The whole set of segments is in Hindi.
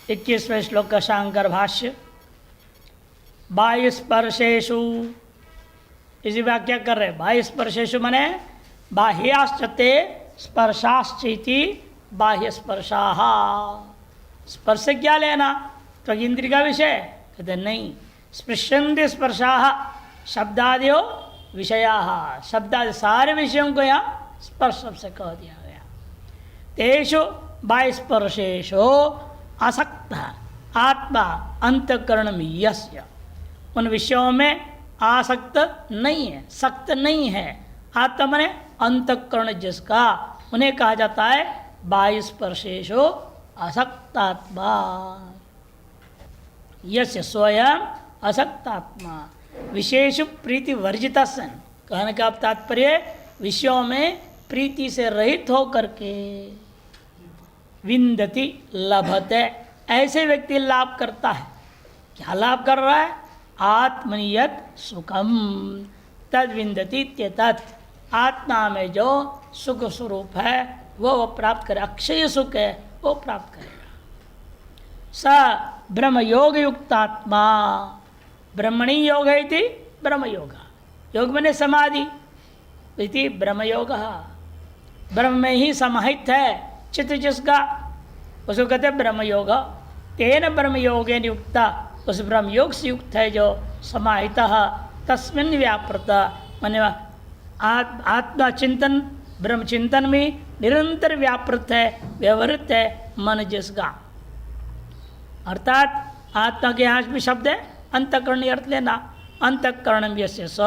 21वें श्लोक का शांकर भाष्य। बाह्य स्पर्शेषु, इसी व्याख्या कर रहे। बाह्य स्पर्शेषु मने बाह्याश्चते स्पर्शाश्चेति बाह्य स्पर्शाः। स्पर्श से क्या लेना? तो इंद्रिय का विषय कहते नहीं। स्पृशन्ति स्पर्शाः शब्दादयो विषयाः। शब्दादि सारे विषयों को यहाँ स्पर्श से कह दिया गया। तेषु बाह्य स्पर्शेषु आसक्त आत्मा अंतःकरण यस्य, उन विषयों में आसक्त नहीं है, सक्त नहीं है। आत्मा माने अंतःकरण जिसका, उन्हें कहा जाता है बाह्य स्पर्शेषु असक्तात्मा। यस्य स्वयं असक्तात्मा विशेष प्रीति वर्जित सन। कहने का तात्पर्य विषयों में प्रीति से रहित होकर के विन्दति लभते, ऐसे व्यक्ति लाभ करता है। क्या लाभ कर रहा है? आत्मनियत सुखम तद विन्दति इत्येतत्। आत्मा में जो सुख स्वरूप है वो प्राप्त करे, अक्षय सुख है वो प्राप्त करेगा। स ब्रह्म योग युक्तात्मा, ब्रह्मणी योग है इति ब्रह्म योग, योग मैंने समाधि इति ब्रह्म योग, ब्रह्म में ही समाहित है चित्त जिसका, उसको कहते हैं ब्रह्म योग। तेन ब्रह्म योगेन युक्ता, उस ब्रह्म योग से युक्त है जो समाहित, तस्मिन् व्यापृत माने आत्मा चिंतन, ब्रह्म चिंतन में निरंतर व्यापृत है, व्यवहृत है मन जिसका। अर्थात आत्मा के यहाँ भी शब्द है अंतःकरण अर्थ लेना। अंतःकरण यस्य स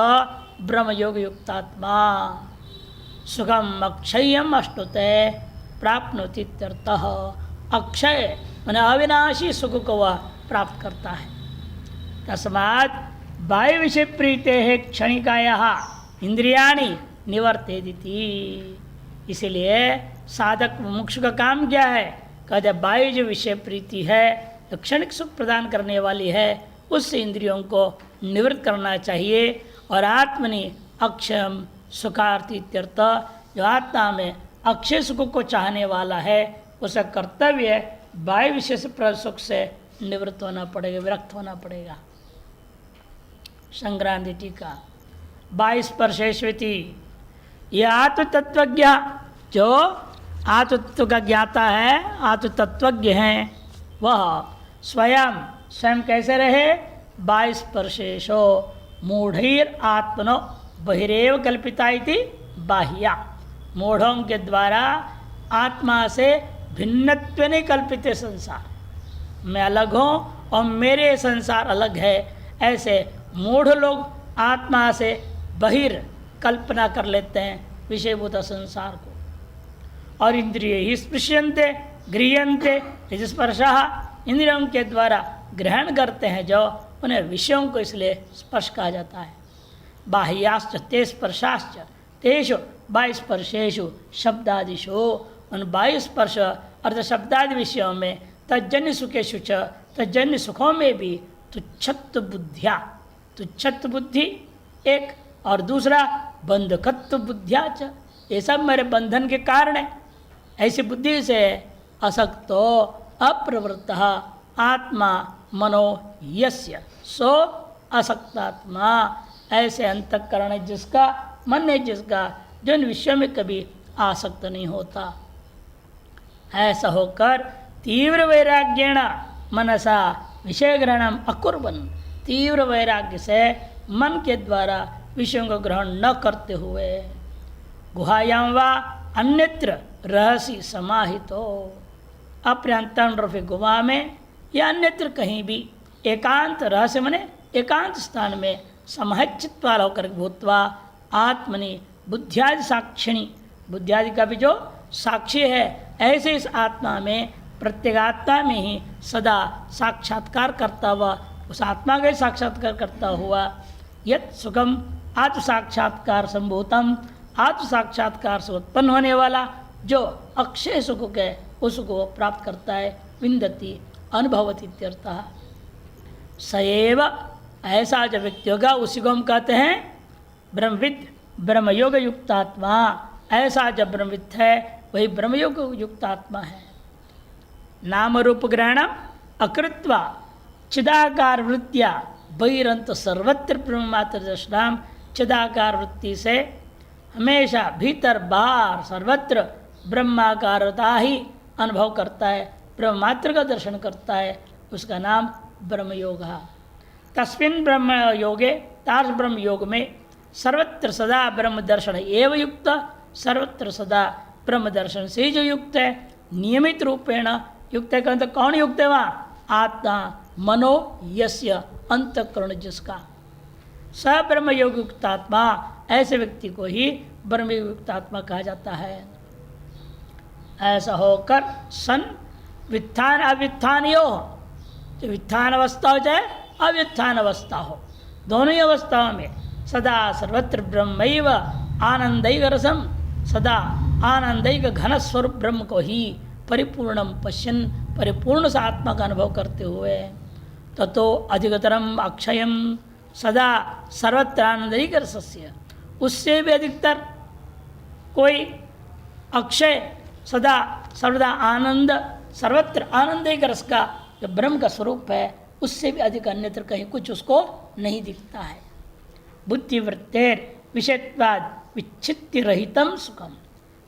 ब्रह्म योग युक्तात्मा सुखम अक्षयम अश्नुते प्राप्नोति इत्यर्थः। अक्षय माने अविनाशी सुख को वह प्राप्त करता है। तस्मात् बाह्य विषय प्रीते है क्षणिकायाः इंद्रियाणि निवर्तेदिति। इसीलिए साधक मुमुक्षु का काम क्या है? कहते बाह्य जो विषय प्रीति है, जो क्षणिक सुख प्रदान करने वाली है, उससे इंद्रियों को निवृत्त करना चाहिए। और आत्मनि अक्षयम सुखार्थी इत्यर्थ, जो आत्मा में अक्षय सुख को चाहने वाला है उसका कर्तव्य बाह्य विषय से सुख से निवृत्त होना पड़ेगा, विरक्त होना पड़ेगा। संक्रांति टीका। बाह्य स्पर्शेष्वति, यह आत्म तत्वज्ञ, जो आत्म तत्व का ज्ञाता है, आत्म तत्वज्ञ है, वह स्वयं स्वयं कैसे रहे? बाह्य स्पर्शेशो मूढ़ैर आत्मनो बहिरेव कल्पिता इति बाह्या। मूढ़ों के द्वारा आत्मा से भिन्नत्व नहीं कल्पित है संसार, मैं अलग हूँ और मेरे संसार अलग है, ऐसे मूढ़ लोग आत्मा से बहिर कल्पना कर लेते हैं विषयभूत संसार को। और इंद्रिय ही स्पृश्यन्ते गृह्यन्ते स्पर्शः, इंद्रियों के द्वारा ग्रहण करते हैं जो, उन्हें विषयों को इसलिए स्पर्श कहा जाता है। बाह्याश्च ते स्पर्शाश्च तेषु बाह्य स्पर्शेषु शब्दादिषु, उन बाह्य स्पर्श अर्थ शब्दादि विषयों में तज्जन्य सुखेषु च, तज्जन्य सुखों में भी तुच्छत्व बुद्धिया, तुच्छत्व बुद्धि एक, और दूसरा बंधकत्व बुद्धिया च, ये सब मेरे बंधन के कारण है। ऐसी बुद्धि से असक्तो अप्रवृत्तः आत्मा मनो यस्य सो असक्तात्मा, ऐसे अंतःकरण है जिसका, मन है जिसका, जो इन विषयों में कभी आसक्त नहीं होता। ऐसा होकर तीव्र वैराग्येण मनसा विषय ग्रहणम अकुर्वन्, तीव्र वैराग्य से मन के द्वारा विषयों को ग्रहण न करते हुए, गुहायां वा अन्यत्र रहस्य समाहितो, अपने अंतर्मुखी गुहा में या अन्यत्र कहीं भी एकांत रहस्य मने एकांत स्थान में समाहित चित्त वाला होकर भूतवा आत्मनि बुद्धियादि साक्षिणी, बुद्धियादि का भी जो साक्षी है, ऐसे इस आत्मा में प्रत्येगात्मा में ही सदा साक्षात्कार करता हुआ, उस आत्मा का साक्षात्कार करता हुआ, यत् सुखम आत्म साक्षात्कार संभूतम, आत्म साक्षात्कार से उत्पन्न होने वाला जो अक्षय सुख है उसको प्राप्त करता है। विन्दति अनुभवति इत्यर्थः। सएव, ऐसा जो व्यक्ति होगा उसी को हम कहते हैं ब्रह्मविद, ब्रह्मयोग युक्तात्मा। ऐसा जब ब्रह्मविद है वही ब्रह्मयोग युक्तात्मा है। नाम रूप ग्रहणम अकृत्वा चिदाकार वृत्तिया बहिरंत सर्वत्र ब्रह्मात्र दर्शनाम, चिदाकार वृत्ति से हमेशा भीतर बाहर सर्वत्र ब्रह्माकारता ही अनुभव करता है, ब्रह्मात्र का दर्शन करता है, उसका नाम ब्रह्मयोग है। तस्मिन् ब्रह्म योगे, तार्स ब्रह्म योग में सर्वत्र सदा ब्रह्म दर्शन एव युक्त, सर्वत्र सदा ब्रह्म दर्शन से जो युक्त है, नियमित रूपेण युक्त है। तो कौन युक्त है वहाँ? आत्मा मनो यस्य, अंतःकरण जिसका। स ब्रह्म योग युक्त आत्मा, ऐसे व्यक्ति को ही ब्रह्म युक्त आत्मा कहा जाता है। ऐसा होकर सन वित्थान अव्युत्थान यो, जो वित्थान अवस्था हो चाहे अव्युत्थान अवस्था हो, दोनों ही अवस्थाओं में सदा सर्वत्र ब्रह्मैव आनंदैव रसम, सदा आनंदैव घन स्वरूप ब्रह्म को ही परिपूर्णम पश्यन, परिपूर्ण सा आत्मा का अनुभव करते हुए, ततो अधिकतरम अक्षयम सदा सर्वत्र आनंदैक रसस्य, उससे भी अधिकतर कोई अक्षय सदा सर्वदा आनंद, सर्वत्र आनंदैक रस का जो ब्रह्म का स्वरूप है, उससे भी अधिक अन्यत्र कहीं कुछ उसको नहीं दिखता है। बुद्धिवृत्तेर विषयत्वाद विच्छित्ति रहितम सुखम,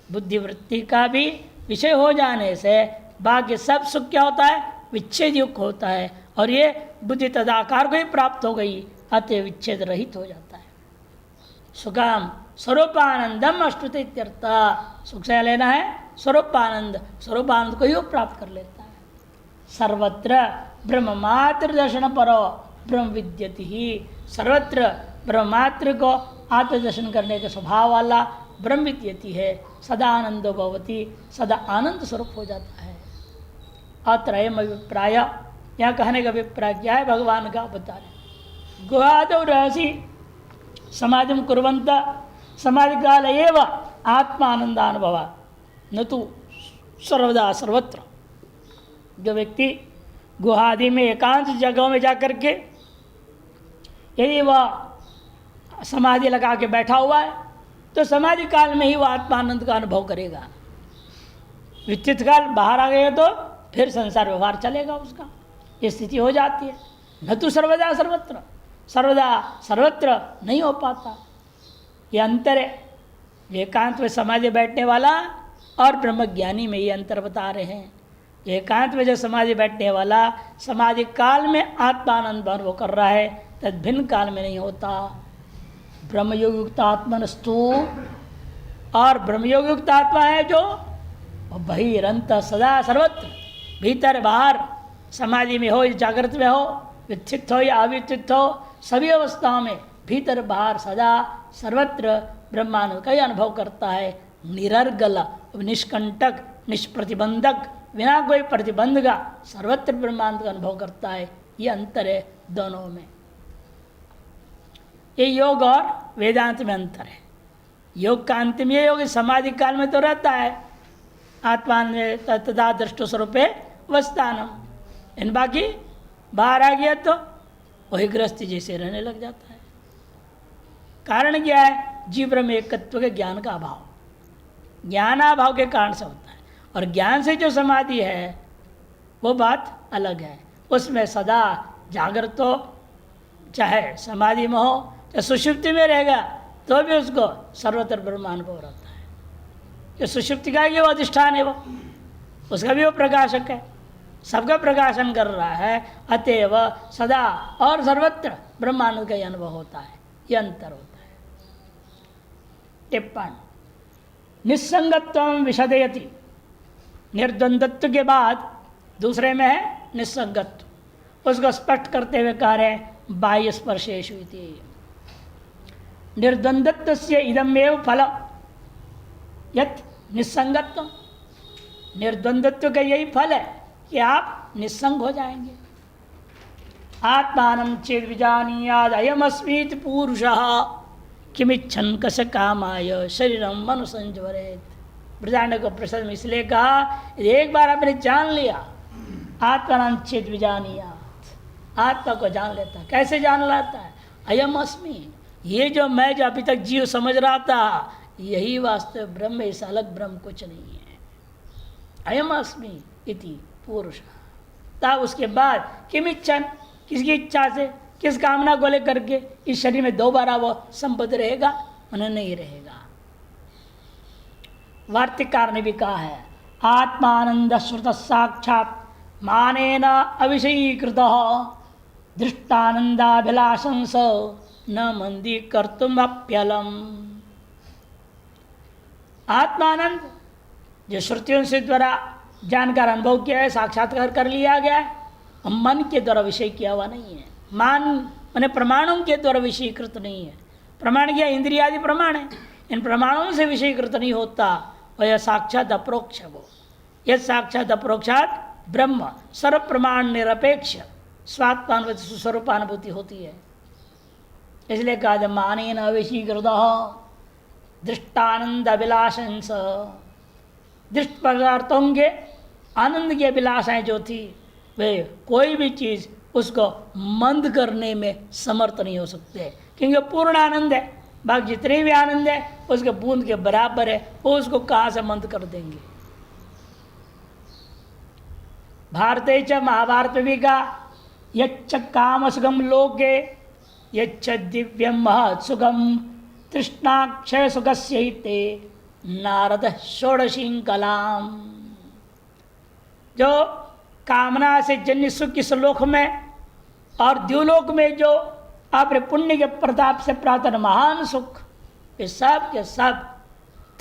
बुद्धिवृत्ति का भी विषय हो जाने से बाकी सब सुख क्या होता है? विच्छेद युक्त होता है, और ये बुद्धि तदाकार को ही प्राप्त हो गई, अतः विच्छेद रहित हो जाता है। सुखम स्वरूपानंदम अष्टुत इत्यर्थ, सुख से लेना है स्वरूपानंद, स्वरूपानंद को ही वो प्राप्त कर लेता है। सर्वत्र ब्रह्ममात्र दर्शन परो ब्रह्म विद्यति ही, सर्वत्र ब्रह्मात्र को आत्मदर्शन करने के स्वभाव वाला ब्रह्म विद्यति है, सदा आनंदो भवति, सदा आनंद स्वरूप हो जाता है। अत्र अयम अभिप्राय, यहाँ कहने का अभिप्राय क्या है? भगवान का बता रहे। गुहादौ रहसि समाधिं कुर्वन्त समाधि काल एव आत्मानंदानुभव न तो सर्वदा सर्वत्र। जो व्यक्ति गुहादि में एकांत जगहों में जाकर के यदि वह समाधि लगा के बैठा हुआ है, तो समाधि काल में ही वह आत्मानंद का अनुभव करेगा। विचित काल बाहर आ गए तो फिर संसार व्यवहार चलेगा उसका, ये स्थिति हो जाती है। न तो सर्वदा सर्वत्र, सर्वदा सर्वत्र नहीं हो पाता। ये अंतर है एकांत में समाधि बैठने वाला और ब्रह्मज्ञानी में, ये अंतर बता रहे हैं। एकांत में जो समाधि बैठने वाला समाधि काल में आत्मानंद अनुभव कर रहा है, तद भिन्न काल में नहीं होता। ब्रह्मयोग युक्त आत्मनस्तु, और ब्रह्मयोग युक्त आत्मा है जो बहिरंत सदा सर्वत्र, भीतर बाहर, समाधि में हो, जागृत में हो, विच्छित हो या अविच्छित हो, सभी अवस्थाओं में भीतर बाहर सदा सर्वत्र ब्रह्मानंद का ही अनुभव करता है। निरर्गल, निष्कंटक, निष्प्रतिबंधक, बिना कोई प्रतिबंध का सर्वत्र ब्रह्मानंद का अनुभव करता है। ये अंतर है दोनों में। ये योग और वेदांत में अंतर है। योग का अंतिम ये योग समाधि काल में तो रहता है, आत्मा में तदा दृष्टो स्वरूपे वस्थानम, इन बाकी बाहर आ गया तो वही गृहस्थी जैसे रहने लग जाता है। कारण क्या है? जीव ब्रह्म एकत्व के ज्ञान का अभाव, ज्ञानाभाव के कारण से होता है। और ज्ञान से जो समाधि है वो बात अलग है, उसमें सदा जागृत हो, चाहे समाधि में हो, चाहे सुषुप्ति में रहेगा, तो भी उसको सर्वत्र ब्रह्मानुभव रहता है। जो सुषुप्ति का वो अधिष्ठान है, वो उसका भी वो प्रकाशक है, सबका प्रकाशन कर रहा है, अतएव सदा और सर्वत्र ब्रह्मानंद का अनुभव होता है। ये अंतर होता है। टिप्पण, निस्संगत्व विशदयति, निर्द्वंद्वत्व के बाद दूसरे में है निस्संगत्व, उसको स्पष्ट करते हुए कह रहे बाह्य स्पर्शेषु इति। निर्द्वंद्वत्व से इदमेव फल यत् निस्संगत्व, निर्द्वंद्वत्व का यही फल है कि आप निस्संग हो जाएंगे। आत्मानं चेद विजानीयाद अयमस्मीति पुरुषः किमिच्छन् कस्य कामाय शरीरं मनुसंजवरेत्। ब्रजाण्ड को प्रश्न इसलिए कहा, एक बार आपने जान लिया, आत्मानं चेद विजानीयाद, आत्मा को जान लेता। कैसे जान लेता है? अयम अस्मि, ये जो मैं जो अभी तक जीव समझ रहा था, यही वास्तव ब्रह्म, इस अलग ब्रह्म कुछ नहीं है। अयम अस्मि इति पुरुष, तब उसके बाद किम इच्छा, किसकी इच्छा से, किस कामना को लेकर के इस शरीर में दोबारा वो संबद्ध रहेगा? उन्हें नहीं रहेगा। वार्तिककार ने भी कहा है, आत्मानंद श्रुत साक्षात मानेन अविषयीकृत दृष्टानंदाभिलाषंस न मंदी कर्तुम अप्यलम। आत्मानंद जो श्रुतियों से द्वारा जानकर अनुभव किया है, साक्षात्कार कर लिया गया है, मन के द्वारा विषय किया हुआ नहीं है। मान माने प्रमाणों के द्वारा विषयीकृत नहीं है। प्रमाण क्या? इंद्रियादि प्रमाण है, इन प्रमाणों से विषयीकृत नहीं होता। वह साक्षात अप्रोक्ष वो, यह साक्षात अप्रोक्षात ब्रह्म सर्व प्रमाण निरपेक्ष स्वात्मानुभूति स्वरूपानुभूति होती है। इसलिए कहा मानेन अविषयीकृत दृष्टानंद अभिलाषंस, दृष्ट पदार्थों के आनंद की अभिलाषाएं जो थी, वे कोई भी चीज़ उसको मंद करने में समर्थ नहीं हो सकते, क्योंकि पूर्ण आनंद है। बाकी जितने भी आनंद है उसके बूंद के बराबर है, वो उसको कहाँ से मंद कर देंगे। भारते च महाभारत में भी कहा, यच्च काम सुगम लोके यच्च दिव्यम महत् सुगम तृष्णाक्षय सुखस्यैते नारद षोडशीं कलाम। जो कामना से जन्य सुख इस लोक में और द्युलोक में जो अपने पुण्य के प्रताप से प्राप्त महान सुख, ये सब के सब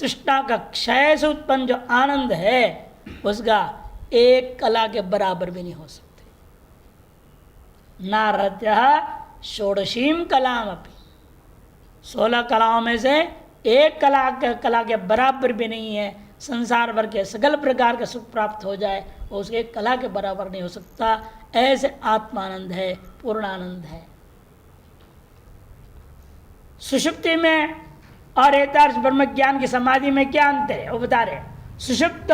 तृष्णा का क्षय से उत्पन्न जो आनंद है उसका एक कला के बराबर भी नहीं हो सकते। नारद षोडशीम कलाम अपनी, 16 कलाओं में से एक कला के बराबर भी नहीं है। संसार भर के सकल प्रकार का सुख प्राप्त हो जाए वो उसके एक कला के बराबर नहीं हो सकता। ऐसे आत्मानंद है, पूर्णानंद है। सुषुप्ति में और एतार्थ ब्रह्म ज्ञान की समाधि में क्या अंतर है वो बता रहे। सुषुप्त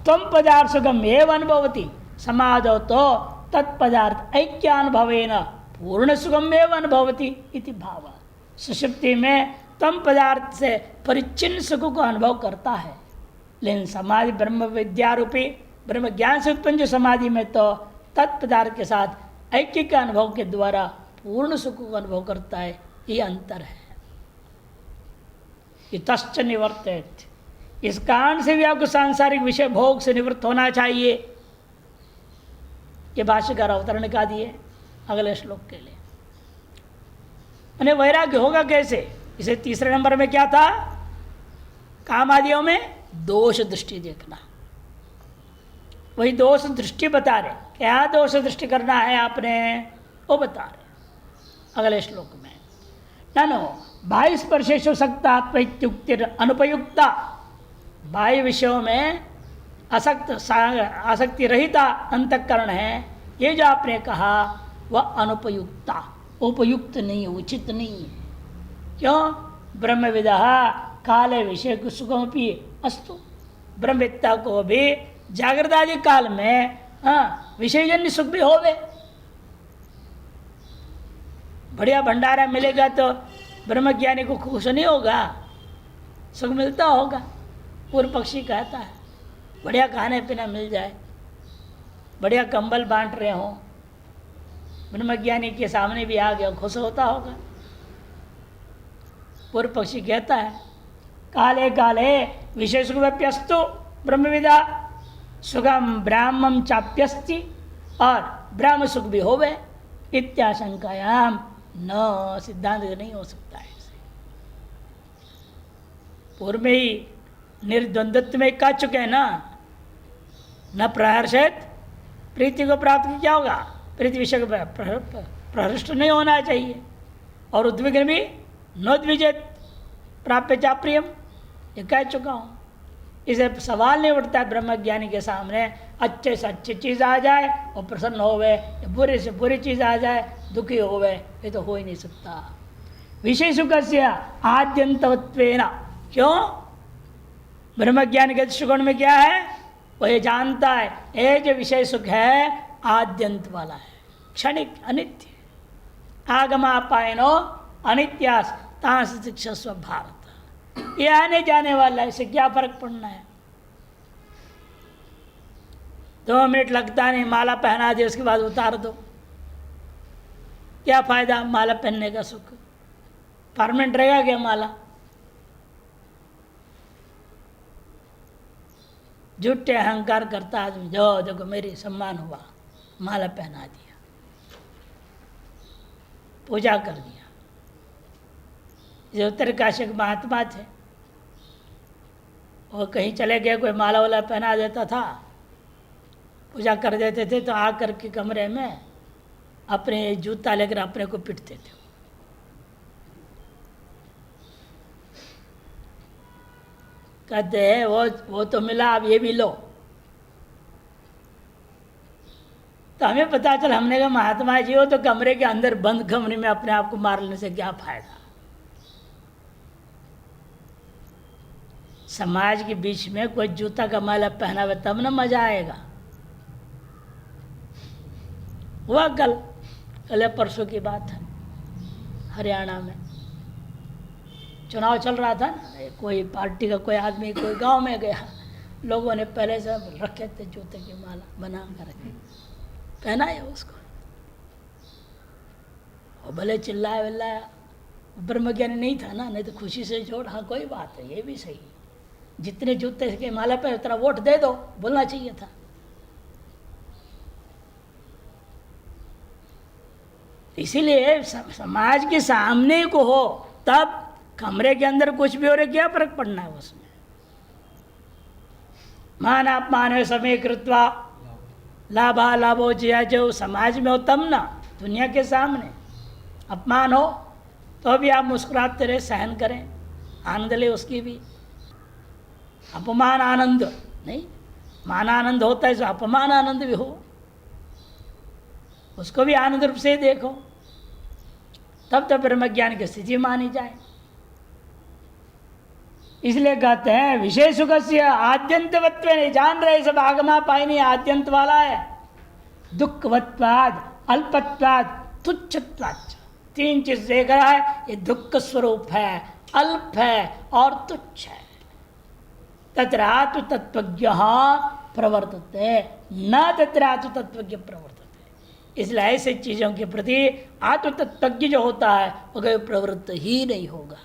त्वम पदार्थ सुगम एवं अनुभवती, समाधो तो तत्पदार्थ ऐक्यानुभवेन पूर्ण सुगम एवं अनुभवती इति भाव। सुषुप्ति में तम पदार्थ से परिचिन्न सुख को अनुभव करता है, लेकिन समाधि ब्रह्म विद्या रूपी ब्रह्म ज्ञान से उत्पन्न जो समाधि में तो तत्पदार्थ के साथ ऐक्य के अनुभव के द्वारा पूर्ण सुख को अनुभव करता है। ये अंतर है। इतश्च निवर्तेत, इस कारण से भी आपको सांसारिक विषय भोग से निवृत्त होना चाहिए। ये भाष्यकार अवतरण का दिए अगले श्लोक के लिए। अने वैराग्य होगा कैसे? इसे तीसरे नंबर में क्या था? काम आदियों में दोष दृष्टि देखना। वही दोष दृष्टि बता रहे। क्या दोष दृष्टि करना है आपने वो बता रहे अगले श्लोक में। नानो बाह्य स्पर्शेषु सक्ता आत्मयुक्ति अनुपयुक्ता, बाह्य विषयों में आसक्ति रहिता अंतःकरण है, ये जो आपने कहा वह अनुपयुक्ता, उपयुक्त नहीं है, उचित नहीं है। क्यों? ब्रह्मविदः काले विषय को सुखमपि अस्तु, ब्रह्मवेत्ता को भी जागृत आदि काल में विषयजन्य सुख भी होवे। बढ़िया भंडारा मिलेगा तो ब्रह्मज्ञानी को खुश नहीं होगा, सुख मिलता होगा। पूर्व पक्षी कहता है बढ़िया खाने पीना मिल जाए, बढ़िया कंबल बांट रहे हो, ब्रह्मज्ञानी के सामने भी आ गया, खुश होता होगा। पूर्व पक्षी कहता है काले काले विषय सुखव्यस्तु ब्रह्मविदा सुगम ब्राह्मम चाप्यस्ति, और ब्राह्म सुख भी होवे इत्याशंकायाम न, सिद्धांत नहीं हो सकता है। पूर्व में ही निर्द्वंद्वत्व में कह चुके हैं ना, न प्रहर्षित, प्रीति को प्राप्त क्या होगा? प्रीति विषय को प्रहृष्ट नहीं होना चाहिए, और उद्विग्न भी नोद्विजित प्राप्य चाप्रियम, ये कह चुका हूँ। इसे सवाल नहीं उठता है ब्रह्मज्ञानी के सामने अच्छे से अच्छी चीज़ आ जाए और प्रसन्न होवे, बुरे से बुरी चीज़ आ जाए दुखी होवे, ये तो हो ही नहीं सकता। विषय सुख से आद्यंतवत्वेन, क्यों? ब्रह्मज्ञानी के दृष्टिकोण में क्या है? वो ये जानता है ये जो विषय सुख है आद्यंत वाला है, क्षणिक अनित्य। आगमापायनो अनित्यास तांस शिक्षस्व भारत, ये आने जाने वाला है, इसे क्या फर्क पड़ना है? 2 मिनट लगता नहीं, माला पहना दे उसके बाद उतार दो, क्या फायदा माला पहनने का? सुख परमानेंट रहेगा क्या माला? झूठे अहंकार करता आदमी, जो देखो मेरी सम्मान हुआ, माला पहना दिया, पूजा कर दिया। जो उत्तरकाशी के महात्मा थे, वो कहीं चले गए, कोई माला वाला पहना देता था, पूजा कर देते थे, तो आकर के कमरे में अपने जूता लेकर अपने को पीटते थे। कहते हैं वो तो मिला, अब ये भी लो। तो हमें पता चला, हमने कहा महात्मा जी हो तो कमरे के अंदर बंद कमरे में अपने आप को मार लेने से क्या फायदा? समाज के बीच में कोई जूता का माला पहनावे तब ना मजा आएगा। हुआ कल परसों की बात है, हरियाणा में चुनाव चल रहा था ना, कोई पार्टी का कोई आदमी कोई गांव में गया, लोगों ने पहले से रखे थे जूते की माला बना कर रखे, पहनाया उसको, और भले चिल्लाया विल्लाया, ब्रह्मज्ञानी नहीं था ना, नहीं तो खुशी से जोड़, हाँ कोई बात है, ये भी सही, जितने जूते के माला पे उतना वोट दे दो, बोलना चाहिए था। इसीलिए समाज के सामने को हो, तब कमरे के अंदर कुछ भी हो रहे, क्या फर्क पड़ना है उसमें? मान अपमान समय कृत्वा लाभा लाभो जिया, जो समाज में हो तब ना, दुनिया के सामने अपमान हो तो भी आप मुस्कुराते रहे, सहन करें, आनंद ले उसकी भी। अपमान आनंद नहीं, मान आनंद होता है, तो अपमान आनंद भी हो, उसको भी आनंद रूप से देखो, तब तो ब्रह्मज्ञान की स्थिति मानी जाए। इसलिए कहते हैं विशेष सुख से आद्यंतवत्व, नहीं जान रहे सब आगमा पाई आद्यंत वाला है, दुखवत्वाद अल्पत्वाद तुच्छत्वाद, 3 चीज देख रहा है, ये दुख स्वरूप है, अल्प है और तुच्छ है। तत्रातु तत्वज्ञ प्रवर्तते न तत्रातु तत्वज्ञ प्रवर्तते, इसलिए ऐसे चीजों के प्रति आत्म तत्वज्ञ जो होता है वो कभी प्रवृत्त ही नहीं होगा।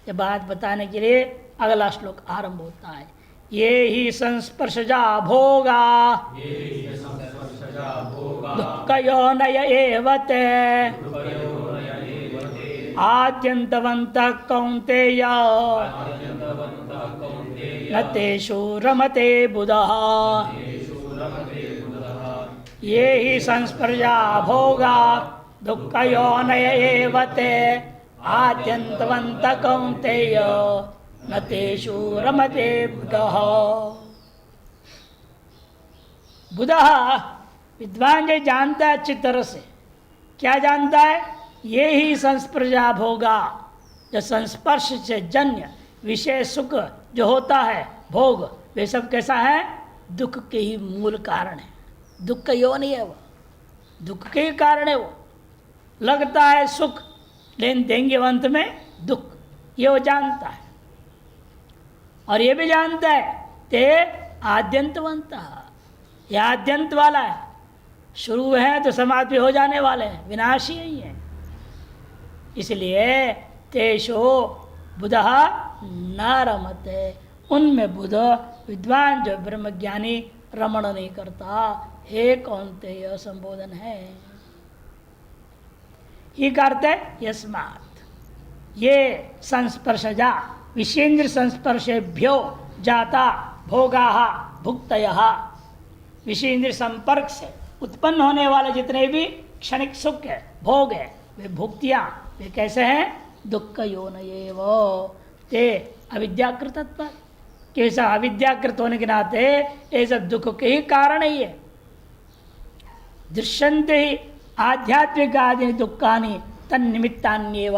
ये बात बताने के लिए अगला श्लोक आरंभ होता है, ये ही संस्पर्शजा भोगा दुःखयोनय एव ते आद्यन्तवन्तः कौन्तेय न तेषु रमते बुधः। ये ही संस्पर्शा भोगा दुःखयोनय एव ते आद्यन्तवन्तः कौन्तेय न तेषु रमते बुधः। बुधः विद्वान जो जानता है अच्छी तरह से, क्या जानता है? ये ही संस्पर्शा भोगा, जो संस्पर्श से जन्य विषय सुख जो होता है भोग, वे सब कैसा है? दुख के ही मूल कारण है, दुख योनि है वो, दुख के ही कारण है वो। लगता है सुख लेकिन देंगे अंत में दुख, ये वो जानता है। और ये भी जानता है ते आद्यंतवंत, ये आद्यंत वाला है, शुरू है तो समाप्ति हो जाने वाले हैं, विनाशी ही है। इसलिए तेषो बुधः न रमते, उनमें बुध विद्वान जो ब्रह्मज्ञानी रमण नहीं करता। हे कौन्तेय संबोधन है, ये करते यस्मात्, ये संस्पर्शजा विषेन्द्र संस्पर्शेभ्यो जाता भोगाः भुक्तयः, विषेन्द्र संपर्क से उत्पन्न होने वाले जितने भी क्षणिक सुख है भोग है, वे भुक्तियाँ वे कैसे हैं? दुःख योनयेव ते अविद्याकृतत्व, कैसा अविद्याकृत होने के नाते ये सब दुख के ही कारण ही है। दृश्यन्ते ही आध्यात्मिक आदि दुखानि तन्निमित्तान्येव,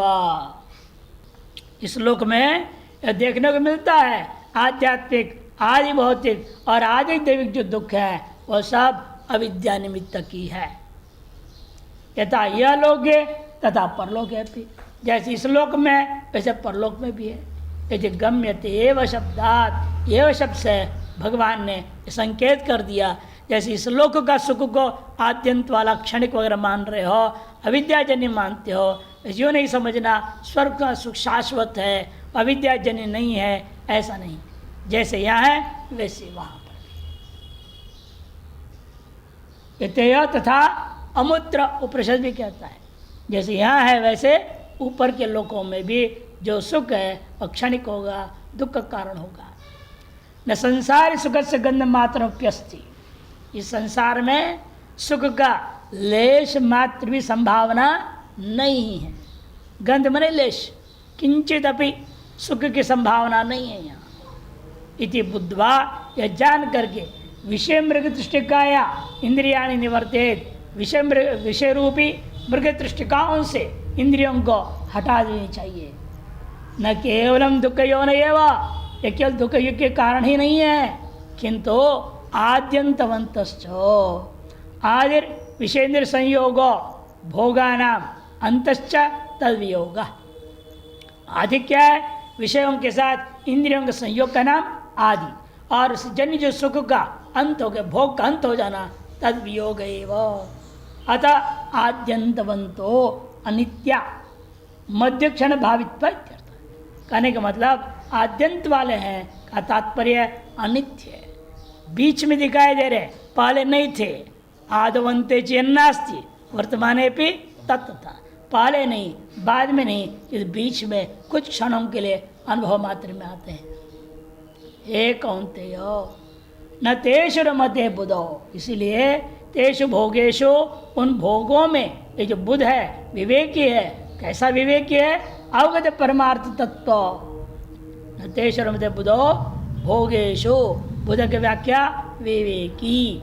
इस लोक में यह देखने को मिलता है आध्यात्मिक आदि भौतिक और आदि दैविक जो दुख है वह सब अविद्या निमित्त की है। यथा यह लोक है तथा परलोक है भी, जैसे इस लोक में वैसे परलोक में भी है। यदि गम्यते एव शब्दात, एव शब्द से भगवान ने संकेत कर दिया। जैसे इस लोक का सुख को आद्यंत वाला क्षणिक वगैरह मान रहे हो, अविद्याजन्य मानते हो, यो नहीं समझना स्वर्ग का सुख शाश्वत है, अविद्याजन्य नहीं है, ऐसा नहीं। जैसे यहाँ है वैसे वहाँ पर। इत्यय तथा अमूत्र उपनिषद भी कहता है, जैसे यहाँ है वैसे ऊपर के लोकों में भी जो सुख है वह क्षणिक होगा, दुख का कारण होगा। न संसार सुख से गंध मात्र प्यस्ति, इस संसार में सुख का लेश मात्र भी संभावना नहीं है। गंध मने लेश, किंचित अपि सुख की संभावना नहीं है यहाँ। इति बुद्ध्वा, यह जान करके विषय मृग दृष्टिकाया इंद्रियाणि निवर्तेत, विषय रूपी मृग दृष्टिकाओं से इंद्रियों को हटा देनी चाहिए। न केवलम दुख यो न एवं, यह केवल दुख युग के कारण ही नहीं है, किंतु आद्यंतवंतश्च आदिर विषयेंद्र संयोगो भोगानाम अंतश्च तद्वियोग। आदि क्या है? विषयों के साथ इंद्रियों के संयोग का नाम आदि, और जन्य जो सुख का अंत हो गया, भोग का अंत हो जाना, तद्वियोग एवं। अतः आद्यंतवंतो अनित्या मध्य क्षण भावित्व। कहने का मतलब आद्यंत वाले हैं का तात्पर्य अनित्य है, बीच में दिखाई दे रहे, पहले नहीं थे। आदवंते चेन्नास्ति वर्तमाने पे तत्था, पहले नहीं बाद में नहीं, इस बीच में कुछ क्षणों के लिए अनुभव मात्र में आते हैं। हे कौन्तेयो न तेषु रमते बुधो, इसीलिए तेषु भोगेशु, उन भोगों में ये जो बुध है विवेकी है। कैसा विवेकी है? अवगत परमार्थ तत्व। न तेषु रमते बुधो भोगेशु, बुध की व्याख्या विवेकी,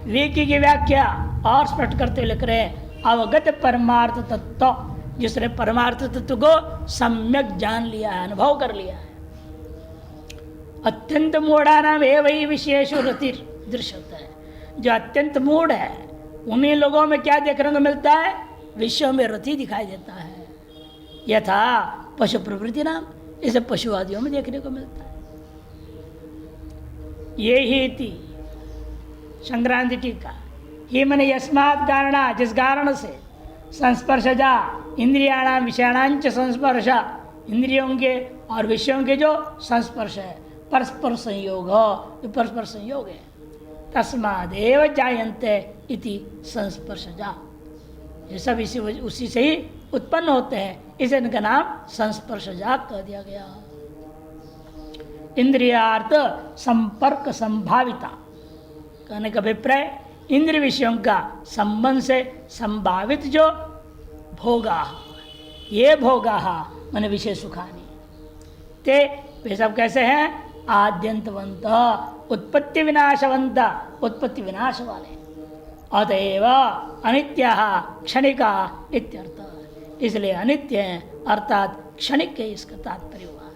विवेकी की व्याख्या और स्पष्ट करते लिख रहे अवगत परमार्थ तत्व, जिसने परमार्थ तत्व को सम्यक जान लिया है, अनुभव कर लिया है। अत्यंत मूढ़ा नाम एवं विशेष रति दृश्यता है, जो अत्यंत मूढ़ है उन्हीं लोगों में क्या देखने को मिलता है? विश्व में रति दिखाई देता है। यथा पशु प्रवृत्ति नाम, इसे पशु आदियों में देखने को मिलता है। ये ही थी संक्रांति टीका। ही मन यस्मात् कारणा, जिस कारण से संस्पर्शजा इंद्रियाणाम विषयाणांच संस्पर्श, इंद्रियों के और विषयों के जो संस्पर्श है, परस्पर संयोग हो, जो परस्पर संयोग है। तस्मादेव जायन्ते इति संस्पर्शजा, ये सब इसी उसी से ही उत्पन्न होते हैं, इसे इनका नाम संस्पर्शजा कह दिया गया। इंद्रियार्थ संपर्क संभाविता, कहने का अभिप्राय इंद्रिय विषयों का संबंध से संभावित जो भोगा, ये भोगा माने विषय सुखानी, ते वे सब कैसे हैं? आद्यंतवंत, उत्पत्ति विनाशवंत, उत्पत्ति विनाश वाले। अतएव अनित्य क्षणिका इत्यर्थ, इसलिए अनित्य है अर्थात क्षणिक है, इसका तात्पर्य हुआ।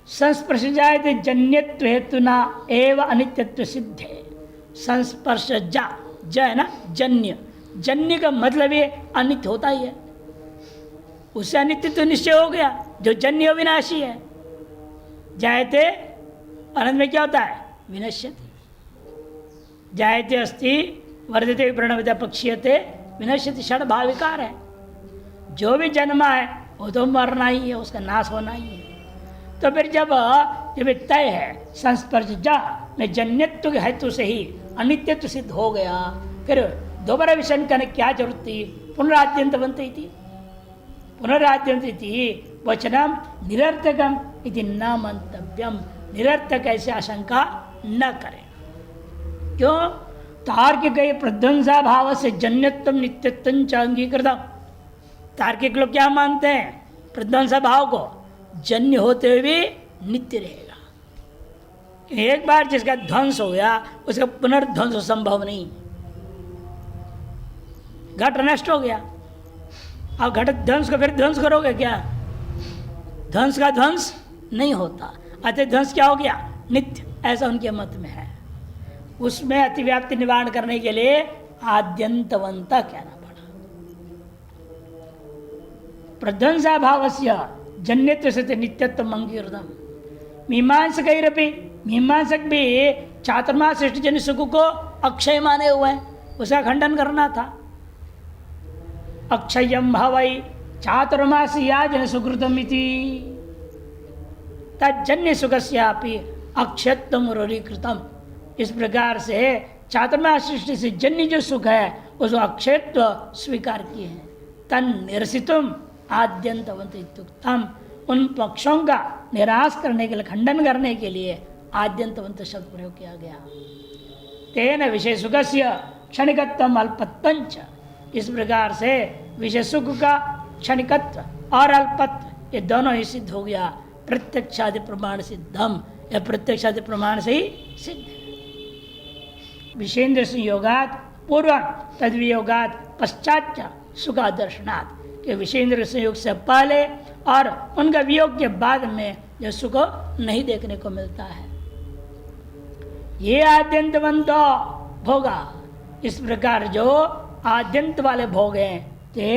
संस्पर्श जायते जन्यत्व हेतुना एव अनित्यत्व सिद्धे। संस्पर्श जा है ना जन्य, जन्य का मतलब ये अनित्य होता ही है, उससे अनित्य तो निश्चय हो गया, जो जन्य विनाशी है। जायते अनंत में क्या होता है? विनश्यति। जायते अस्ति वर्धते प्रणवते पक्षीयते विनश्यति, षड भाविकार है। जो भी जन्मा है वो तो मरना ही है, उसका नाश होना ही है। तो फिर जब तय है संस्पर्श जा में जन्यत्व के हेतु से ही अनित्यत्व सिद्ध हो गया, फिर दोबारा विषय करने क्या जरूरत थी? पुनराद्यंतवंती थी, पुनराद्यंती वचनम निरर्थकम इति न मंतव्यम, निरर्थक ऐसे आशंका न करें। क्यों? तार्किक प्रध्वंसा भाव से जन्यत्व नित्यत्व च अंगीकृतम। तार्किक लोग क्या मानते हैं? प्रध्वंसा भाव को जन्य होते हुए भी नित्य रहेगा। एक बार जिसका ध्वंस हो गया उसका पुनर्ध्वंस संभव नहीं। घट नष्ट हो गया, अब घट ध्वंस को फिर ध्वंस करोगे क्या? ध्वंस का ध्वंस नहीं होता, अतः ध्वंस क्या हो गया? नित्य, ऐसा उनके मत में है। उसमें अतिव्याप्ति निवारण करने के लिए आद्यंतवंता कहना पड़ा। प्रध्वंसा भाव से जन्यत्व से नित्यत्व अंगीकृतम, मीमांसकैरपि, मीमांसक भी चातुर्मास सृष्टिजन्य सुख को अक्षय माने हुए हैं, उसका खंडन करना था। अक्षयम भवै चातुर्मास याजन सुकृतमिति तज्जन्य सुखस्यापि अक्षयत्वम रूढ़ीकृतम। इस प्रकार से चातुर्मास सृष्टि से जन्य जो सुख है उसको अक्षयत्व स्वीकार किए हैं। तन निरसितुम आद्यंतवंत इत्युक्तम, उन पक्षों का निराश करने के लिए, खंडन करने के लिए आद्यंतवंत शब्द प्रयोग किया गया। तेन विषय सुखस्य क्षणिकत्वम अल्पत्वंच, इस प्रकार से विषय सुख का क्षणिकत्व और अल्पत्व ये दोनों ही सिद्ध हो गया। प्रत्यक्षादि प्रमाण सिद्धम, यह प्रत्यक्षादि प्रमाण से ही सिद्ध है। विषेन्द्र संयोगात पूर्व तद्वियोगात पश्चात सुखादर्शनात्, के विषेन्द्र संयोग से पहले और उनका वियोग के बाद में यह सुख नहीं देखने को मिलता है। ये आद्यंतवंत भोगा, इस प्रकार जो आद्यंत वाले भोग हैं ते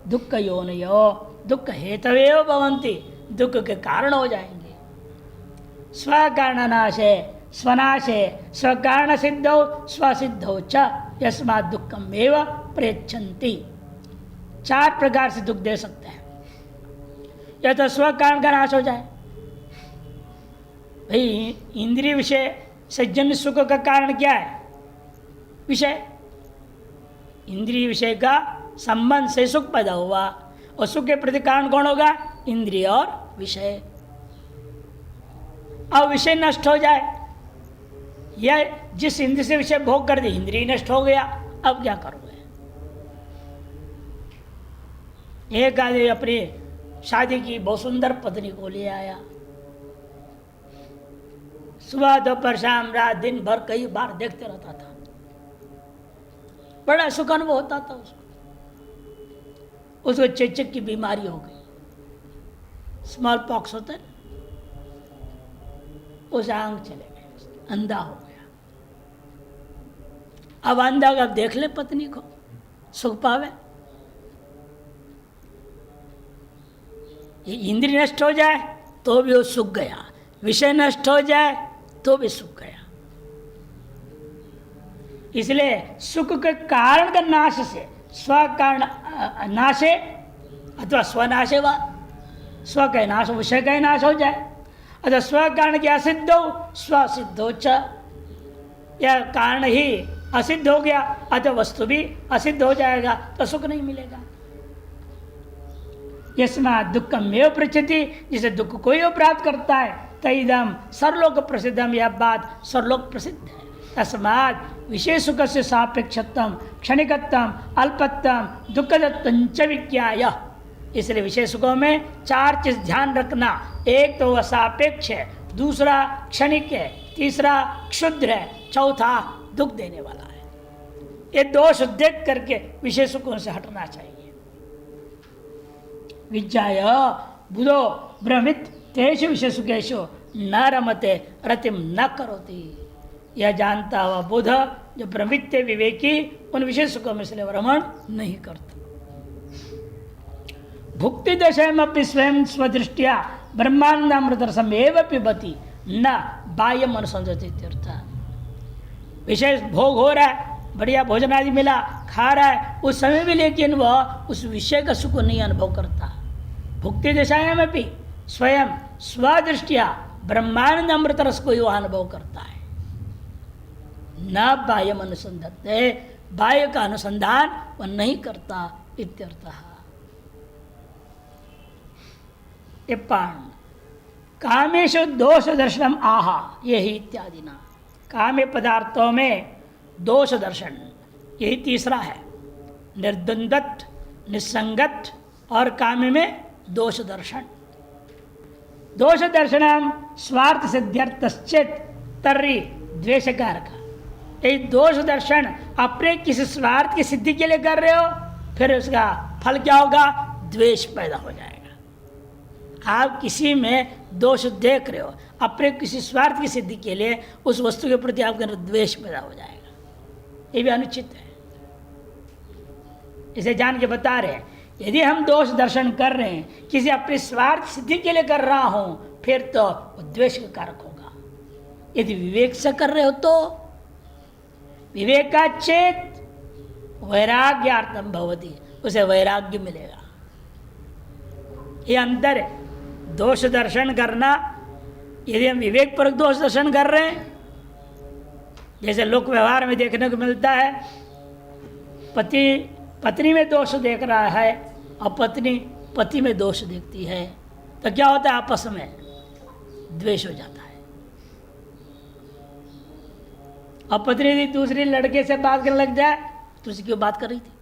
दुख योनयो दुख हेतवेव भवन्ति, दुख के कारण हो जाएंगे। स्वकारण नाशे स्वनाशे स्वकारण सिद्धौ स्वसिद्धौ च यस्मात् दुखम एव प्रयच्छन्ति। चार प्रकार से दुख दे सकते हैं। या तो स्वकारण का नाश हो जाए, भाई इंद्रिय विषय से जन्य सुख का कारण क्या है? विषय, इंद्रिय विषय का संबंध से सुख पैदा हुआ, और सुख के प्रति कारण कौन होगा? इंद्रिय और विषय। अब विषय नष्ट हो जाए, या जिस इंद्रिय से विषय भोग कर दे इंद्रिय नष्ट हो गया, अब क्या करोगे? एक आदमी अपनी शादी की बहुत सुंदर पत्नी को ले आया, सुबह दोपहर शाम रात दिन भर कई बार देखते रहता था, बड़ा सुख अनुभव होता था उसको चेचक की बीमारी हो गई, स्मॉल पॉक्स होता है, उस आंख चले गए, अंधा हो गया। अब अंधा का देख ले पत्नी को, सुख पावे। ये इंद्रिय नष्ट हो जाए तो भी वो सुख गया, विषय नष्ट हो जाए तो भी सुख गया। इसलिए सुख के कारण का नाश से स्व कारण नाशे अथवा स्वनाशे व स्व का नाश विषय का नाश हो जाए, अथवा स्व कारण के असिद्ध हो स्वसिद्धो च, यह कारण ही असिद्ध हो गया अथवा वस्तु भी असिद्ध हो जाएगा तो सुख नहीं मिलेगा। यस्मात् दुखम एव पृच्छति, जिसे दुख को ही प्राप्त करता है, तइदम सर्वलोक प्रसिद्धम, यह बात सर्वलोक प्रसिद्ध है। तस्मात् विषय सुख से सापेक्षत्वम क्षणिकत्वम अल्पत्वम दुखदत्वं च विज्ञाय, इसलिए विषय सुखों में चार चीज ध्यान रखना। एक तो वह सापेक्ष है, दूसरा क्षणिक है, तीसरा क्षुद्र है, चौथा दुख देने वाला है। ये दोष देख करके विषय सुखों से हटना चाहिए। विज्ञाय बुधो भ्रमित तेषु विषय सुखेषु न रमते रतिम न करोति, यह जानता हुआ बुध जो भ्रमित विवेकी उन विषय सुखों में से भ्रमण नहीं करता। भुक्ति दशा स्वयं स्वदृष्टिया ब्रह्मांडामृत रसम एव पिबति न बाह्यम अनुसंधति। विषय भोग हो रहा है, बढ़िया भोजन आदि मिला, खा रहा है उस समय भी, लेकिन वह उस विषय का सुख नहीं अनुभव करता। भुक्ति दशाएं में भी स्वयं स्वदृष्टिया ब्रह्मानंद अमृत रस को वह अनुभव करता है। न बाह्यम अनुसंधत्ते, बाह्य का अनुसंधान वह नहीं करता इत्यर्थः। कामेशु दोष दर्शनम आहा, यही इत्यादि ना, काम्य पदार्थों में दोष दर्शन यही तीसरा है। निर्द्वंद्वत निसंगत और काम्य में दोष दर्शन। दोष दर्शनम स्वार्थ सिद्ध्यर्थश्चेत तर्हि द्वेषकारक, यही दोष दर्शन अपने किसी स्वार्थ की सिद्धि के लिए कर रहे हो, फिर उसका फल क्या होगा? द्वेष पैदा हो जाएगा। आप किसी में दोष देख रहे हो, अपने किसी स्वार्थ की सिद्धि के लिए उस वस्तु के प्रति आपके अंदर द्वेष पैदा हो जाएगा, ये भी अनुचित है। इसे जान के बता रहे हैं, यदि हम दोष दर्शन कर रहे हैं, किसी अपने स्वार्थ सिद्धि के लिए कर रहा हूं, फिर तो द्वेष का कारक होगा। यदि विवेक से कर रहे हो तो विवेका चेत वैराग्यार्थम भवति, उसे वैराग्य मिलेगा। ये अंतर है। दोष दर्शन करना, यदि हम विवेक पूर्वक दोष दर्शन कर रहे हैं, जैसे लोक व्यवहार में देखने को मिलता है, पति पत्नी में दोष देख रहा है और पत्नी पति में दोष देखती है, तो क्या होता है? आपस में द्वेष हो जाता है। अब पत्नी यदि दूसरी लड़के से बात करने लग जाए तो उसी क्यों बात कर रही थी?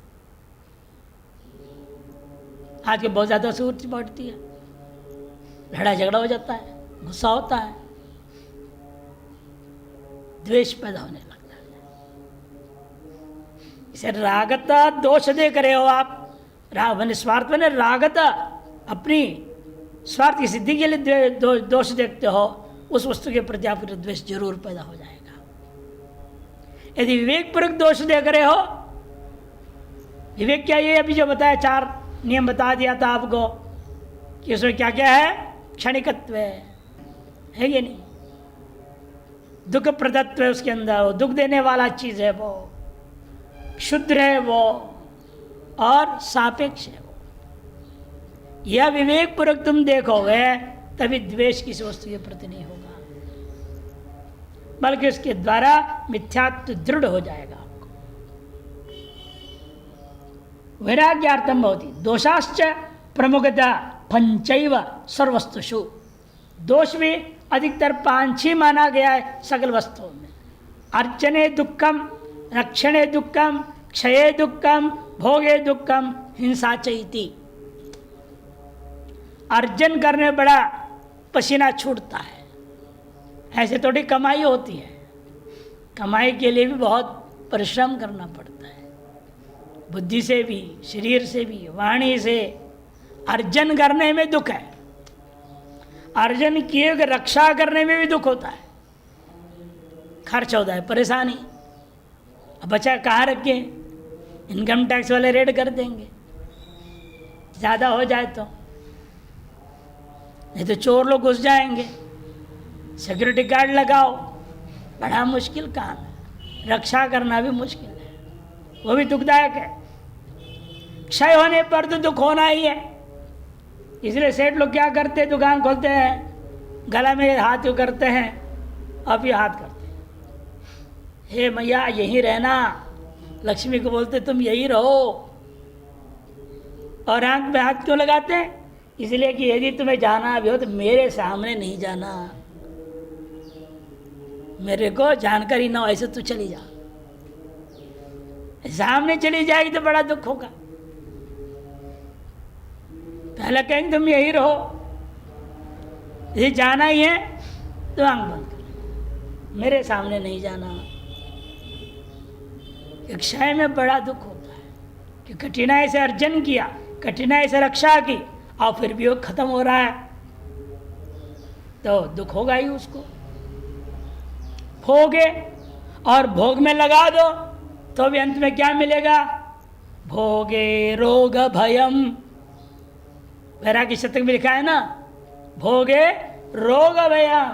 आज के बहुत ज़्यादा सूरत बढ़ती है, लड़ाई झगड़ा हो जाता है, गुस्सा होता है, द्वेष पैदा होने लगता है। इसे रागता दोष देख रहे हो आप, स्वार्थ में रागता अपनी स्वार्थ की सिद्धि के लिए दोष देखते हो, उस वस्तु के प्रति आपका द्वेष जरूर पैदा हो जाएगा। यदि विवेक पूर्वक दोष देख रहे हो, विवेक क्या, ये अभी जो बताया 4 नियम बता दिया था आपको कि उसमें क्या क्या है? क्षणिकत्व है कि नहीं, दुख प्रदत्व है उसके अंदर, वो दुख देने वाला चीज है, वो शुद्ध है वो, और सापेक्ष है वो। यह विवेक पूर्वक तुम देखोगे तभी द्वेष किसी वस्तु के प्रति नहीं होगा, बल्कि उसके द्वारा मिथ्यात्व दृढ़ हो जाएगा। आपको वैराग्यार्थम भवति दोषाश्च प्रमुखता पंचैव सर्वस्तुषु। दोष भी अधिकतर 5 ही माना गया है सकल वस्तुओं में। अर्चने दुखम, रक्षणे दुखम, क्षये दुखम, भोगे दुखम, हिंसा चैति। अर्जन करने बड़ा पसीना छूटता है, ऐसे थोड़ी कमाई होती है। कमाई के लिए भी बहुत परिश्रम करना पड़ता है, बुद्धि से भी, शरीर से भी, वाणी से। अर्जन करने में दुख है, अर्जन किए हुए रक्षा करने में भी दुख होता है, खर्च होता है, परेशानी। अब बचा कहाँ रखें? इनकम टैक्स वाले रेड कर देंगे ज़्यादा हो जाए तो, नहीं तो चोर लोग घुस जाएंगे। सिक्योरिटी गार्ड लगाओ, बड़ा मुश्किल काम है, रक्षा करना भी मुश्किल है, वो भी दुखदायक है। क्षय होने पर तो दुख होना ही है, इसलिए सेठ लोग क्या करते हैं? दुकान खोलते हैं, गला में हाथ यूँ करते हैं, अब ये हाथ करते हैं, हे मैया यहीं रहना। लक्ष्मी को बोलते तुम यही रहो। और आंख में हाथ क्यों लगाते हैं? इसलिए कि यदि तुम्हें जाना भी हो तो मेरे सामने नहीं जाना, मेरे को जानकारी ना हो, ऐसे तू चली जा। सामने चली जाएगी तो बड़ा दुख होगा। पहले कहेंगे तुम यही रहो, यदि जाना ही है तो आंख बंद कर, मेरे सामने नहीं जाना। क्षय में बड़ा दुख होता है कि कठिनाई से अर्जन किया, कठिनाई से रक्षा की, और फिर भी वो खत्म हो रहा है तो दुख होगा ही उसको। भोगे और भोग में लगा दो तो भी अंत में क्या मिलेगा? भोगे रोग भयम। वैराग्य शतक में लिखा है ना, भोगे रोग भयम।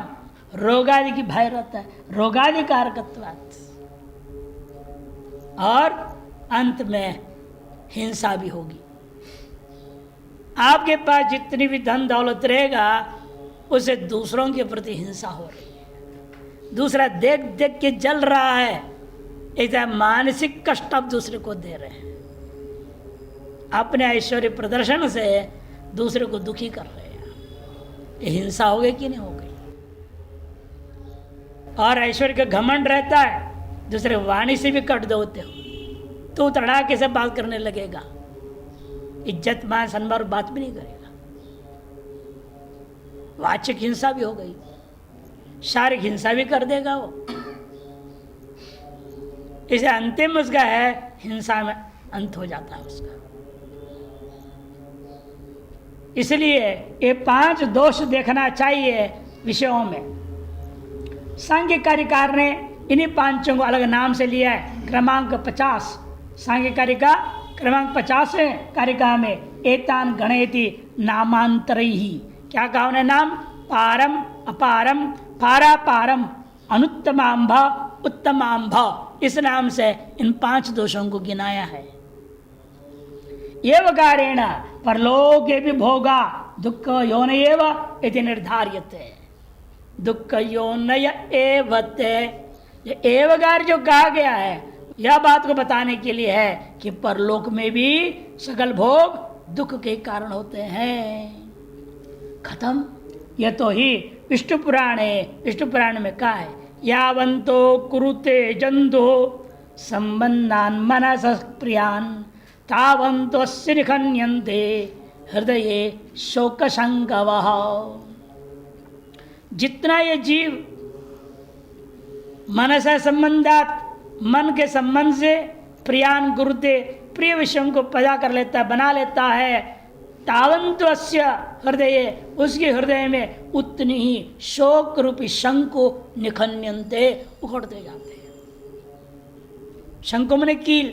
रोगादि की भय रहता है, रोगादि कारकत्वात्। और अंत में हिंसा भी होगी। आपके पास जितनी भी धन दौलत रहेगा उसे दूसरों के प्रति हिंसा हो रही है, दूसरा देख देख के जल रहा है, ऐसा मानसिक कष्ट आप दूसरे को दे रहे हैं। अपने ऐश्वर्य प्रदर्शन से दूसरे को दुखी कर रहे हैं। ये हिंसा हो गई कि नहीं हो गई? और ऐश्वर्य का घमंड रहता है, दूसरे वाणी से भी कट देते हो तो तड़ाके से बात करने लगेगा, इज्जत मान सम्मान बात भी नहीं करेगा। वाचिक हिंसा भी हो गई, शारीरिक हिंसा भी कर देगा वो। इसे अंतिम उसका है हिंसा में अंत हो जाता है उसका। इसलिए ये 5 दोष देखना चाहिए विषयों में। सांख्यकारिकार ने इन्हीं 5 को अलग नाम से लिया है। क्रमांक 50 सांख्यकारिका क्रमांक 50वें कारिका में एतान गणयति नामांतरैहि। क्या कहा उन्हें नाम? पारम अपारम पारापारम अनुत्तमांभ उत्तमांभ, इस नाम से इन 5 दोषों को गिनाया है। एवकारेण परलोके भी भोगा दुख योनयेव इति निर्धार्यते। दुख योनय एवते, एवकार जो कहा गया है यह बात को बताने के लिए है कि परलोक में भी सकल भोग दुख के कारण होते हैं। खत्म। यह तो ही विष्णु पुराण है। विष्णु पुराण में कहा है यावंतो कुरुते जंतु संबंधान मनस प्रियान तावंतो निखन्यन्ते हृदय शोक संगवः। जितना ये जीव मनस संबंधात, मन के संबंध से प्रियान गुरुते, प्रिय विषयों को पैदा कर लेता है, बना लेता है, तावंत्वस्य हृदय, उसके हृदय में उतनी ही शोक रूपी शंको निखन्यन्ते, उखड़ते जाते हैं। शंको मने कील,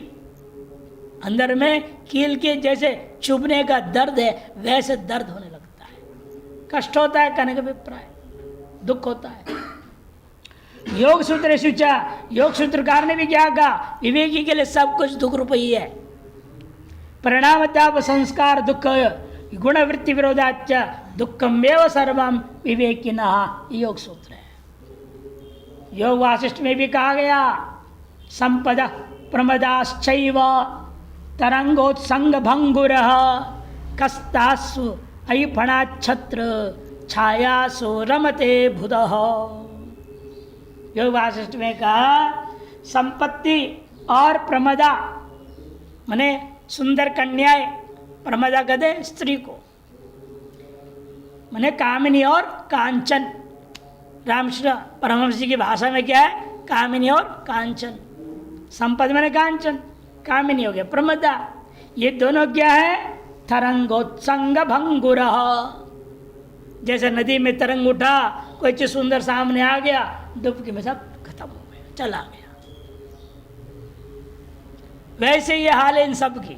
अंदर में कील के जैसे चुभने का दर्द है वैसे दर्द होने लगता है, कष्ट होता है, कहने का अभिप्राय दुख होता है। योग सूत्र सूचा, योग सूत्रकार ने भी क्या कहा, विवेकी के लिए सब कुछ दुख रूप ही है। परिणामताप संस्कार दुख गुण वृत्ति विरोधाच दुखमेव सर्वम विवेकिनः, योग सूत्र है। योग वासिष्ठ में भी कहा गया संपद प्रमदाश्चैव तरंगोत्संग भंगुरः कस्तासु अयिफणाच्छत्र छायासु रमते बुधः। योग वासिष्ठ में कहा संपत्ति और प्रमदा माने सुंदर कन्याएं, प्रमदा कहते स्त्री को, माने कामिनी और कांचन। रामकृष्ण परमहंस जी की भाषा में क्या है, कामिनी और कांचन। संपद माने कांचन, कामिनी हो गया प्रमदा। ये दोनों क्या है, तरंगोत्संग भंगुरः। जैसे नदी में तरंग उठा, कोई चीज सुंदर सामने आ गया, डुबकी में सब खत्म हो गया, चला गया। वैसे ये हाल है इन सब की,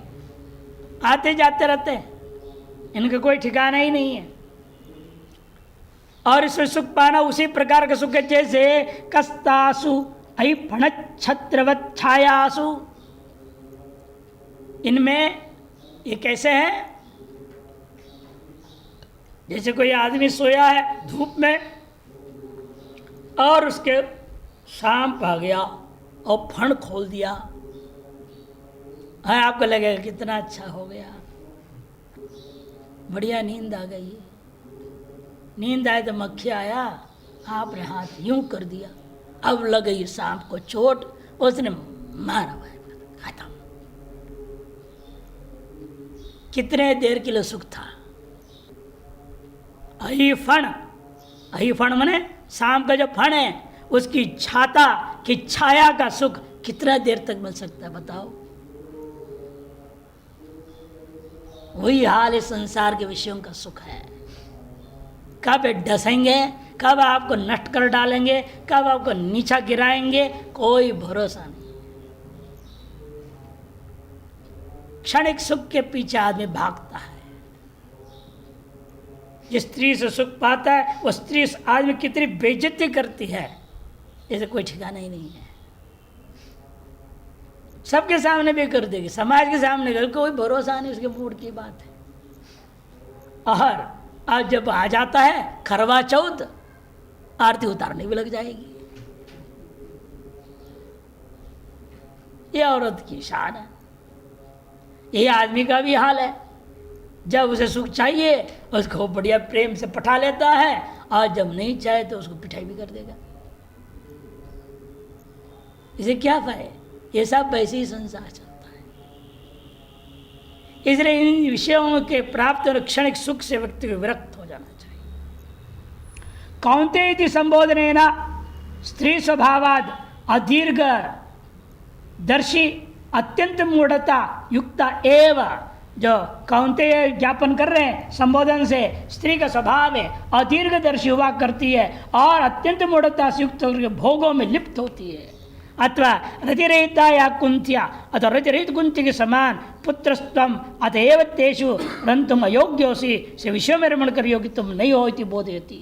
आते जाते रहते हैं, इनका कोई ठिकाना ही नहीं है। और इसमें सुख पाना उसी प्रकार का सुख है जैसे कस्तासु अयिफण छत्रवत छायासु। इनमें ये कैसे है, जैसे कोई आदमी सोया है धूप में और उसके सांप आ गया और फण खोल दिया, हाँ आपको लगेगा कितना अच्छा हो गया, बढ़िया नींद आ गई। नींद आए तो मक्खी आया, आपने हाथ यूं कर दिया, अब लग गई सांप को चोट, उसने मारा हुआ है, खत्म। कितने देर के लिए सुख था। अहिफण, अहिफण माने सांप का जो फण है उसकी छाता की छाया का सुख कितना देर तक मिल सकता है बताओ। वही हाल इस संसार के विषयों का सुख है। कब डसेंगे, कब आपको नष्ट कर डालेंगे, कब आपको नीचा गिराएंगे, कोई भरोसा नहीं। क्षणिक सुख के पीछे आदमी भागता है। जिस स्त्री से सुख पाता है वो स्त्री उस आदमी कितनी बेइज्जती करती है, ऐसे कोई ठिकाना ही नहीं है। सबके सामने भी कर देगी, समाज के सामने कर, कोई भरोसा नहीं, उसके मूड की बात है। और आज जब आ जाता है करवा चौथ, आरती उतारने भी लग जाएगी। ये औरत की शान है। ये आदमी का भी हाल है, जब उसे सुख चाहिए उसको बढ़िया प्रेम से पठा लेता है, और जब नहीं चाहे तो उसको पिटाई भी कर देगा। इसे क्या पाए, ये सब वैसे ही संसार चलता है। इसलिए इन विषयों के प्राप्त और क्षणिक सुख से व्यक्ति को विरक्त हो जाना चाहिए। कौन्तेय संबोधनेन स्त्री स्वभावाद अदीर्घ दर्शी अत्यंत मूढ़ता युक्ता एव, जो कौन्तेय ज्ञापन कर रहे हैं संबोधन से, स्त्री का स्वभाव है अदीर्घदर्शी हुआ करती है और अत्यंत मूढ़ता से युक्त होकर भोगों में लिप्त होती है। अथवा रतिरहिता या कुंत्या अथवा रतिरहित कुंती के समान पुत्रस्त्वम अतएव तेषु रंतुम अयोग्योसी से विषय में रमण कर योग्य तुम नहीं हो इति बोधयति।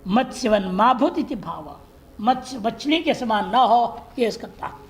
मत्स्यवन माभूत इति भाव, मत्स्य मछली के समान न हो, ये इसका तात्पर्य।